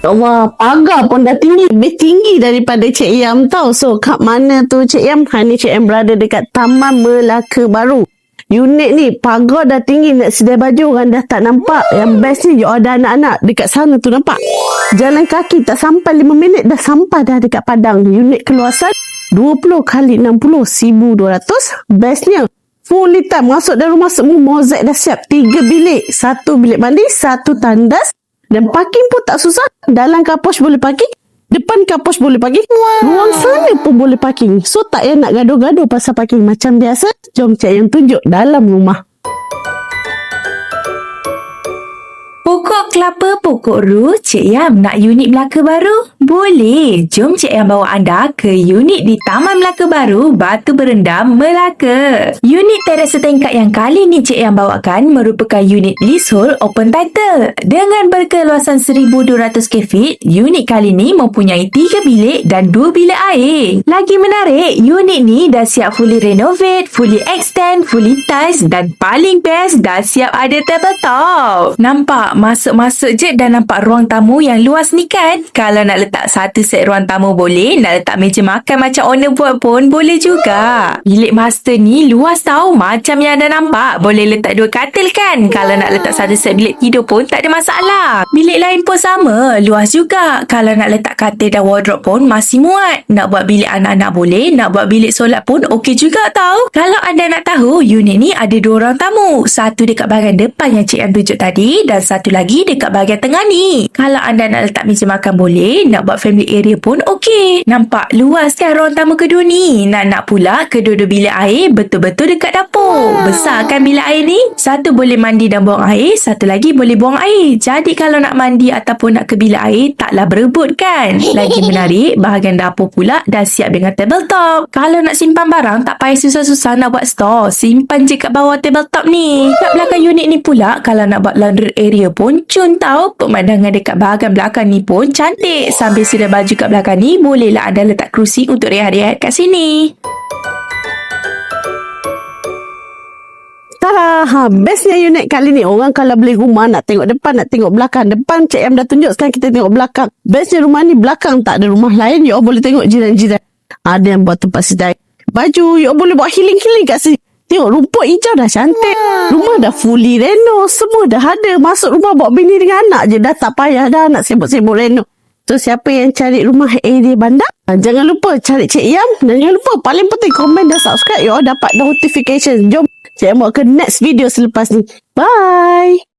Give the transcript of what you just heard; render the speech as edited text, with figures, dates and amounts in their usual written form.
Ya Allah, pagar pun dah tinggi. Lebih tinggi daripada Cik Yam tau. So, kat mana tu Cik Yam? Ni Cik Yam berada dekat Taman Melaka Baru. Unit ni, pagar dah tinggi. Nak sedia baju orang dah tak nampak. Yang best ni, you ada anak-anak dekat sana tu nampak. Jalan kaki tak sampai 5 minit dah sampai dah dekat Padang. Unit keluasan 20 kali 60, 1,200. Bestnya, fully time. Masuk dalam rumah semua mozaik dah siap. 3 bilik. 1 bilik mandi, 1 tandas. Dan parking pun tak susah. Dalam kapos boleh parking. Depan kapos boleh parking. Ruang sana pun boleh parking. So tak payah nak gaduh-gaduh pasal parking. Macam biasa, jom Cik Yam tunjuk dalam rumah. Pokok kelapa, pokok ru, Cik Yam nak unit Melaka Baru? Boleh. Jom Cik Yam bawa anda ke unit di Taman Melaka Baru, Batu Berendam, Melaka. Unit teres setingkat yang kali ni Cik Yam bawakan merupakan unit leasehold open title. Dengan berkeluasan 1,200 kfit, unit kali ni mempunyai 3 bilik dan 2 bilik air. Lagi menarik, unit ni dah siap fully renovate, fully extend, fully tiles dan paling best dah siap ada tabletop. Nampak? Masuk-masuk je dah nampak ruang tamu yang luas ni kan? Kalau nak letak satu set ruang tamu boleh, nak letak meja makan macam owner buat pun boleh juga. Bilik master ni luas tau, macam yang anda nampak. Boleh letak 2 katil kan? Kalau nak letak satu set bilik tidur pun tak ada masalah. Bilik lain pun sama, luas juga. Kalau nak letak katil dan wardrobe pun masih muat. Nak buat bilik anak-anak boleh, nak buat bilik solat pun okey juga tau. Kalau anda nak tahu, unit ni ada 2 ruang tamu. Satu dekat bahagian depan yang Cik Yam tunjuk tadi dan satu lagi dekat bahagian tengah ni. Kalau anda nak letak meja makan boleh, nak buat family area pun okey. Nampak luas kan ruang tamu kedua ni? Nak pula kedua-dua bilik air betul-betul dekat dapur. Besar kan bilik air ni? Satu boleh mandi dan buang air, satu lagi boleh buang air. Jadi kalau nak mandi ataupun nak ke bilik air, taklah berebut kan? Lagi menarik, bahagian dapur pula dah siap dengan tabletop. Kalau nak simpan barang, tak payah susah-susah nak buat store. Simpan je kat bawah tabletop ni. Kat belakang unit ni pula, kalau nak buat laundry area pun cun tau. Pemandangan dekat bahagian belakang ni pun cantik. Sambil sedia baju kat belakang ni, bolehlah anda letak kerusi untuk rehat-rehat kat sini. Tada! Bestnya unit kali ni. Orang kalau beli rumah nak tengok depan, nak tengok belakang. Depan Cik Yam dah tunjuk, sekarang kita tengok belakang. Bestnya rumah ni belakang tak ada rumah lain. You all boleh tengok jiran-jiran. Ada yang buat tempat sedai baju. You all boleh buat healing-healing kat sini. Tengok rumput hijau dah cantik. Rumah dah fully reno. Semua dah ada. Masuk rumah bawa bini dengan anak je. Dah tak payah dah nak sibuk-sibuk reno. So siapa yang cari rumah area bandar, jangan lupa cari Cik Yam. Dan jangan lupa paling penting komen dan subscribe. You all dapat notification. Jom Cik Yam buat ke next video selepas ni. Bye.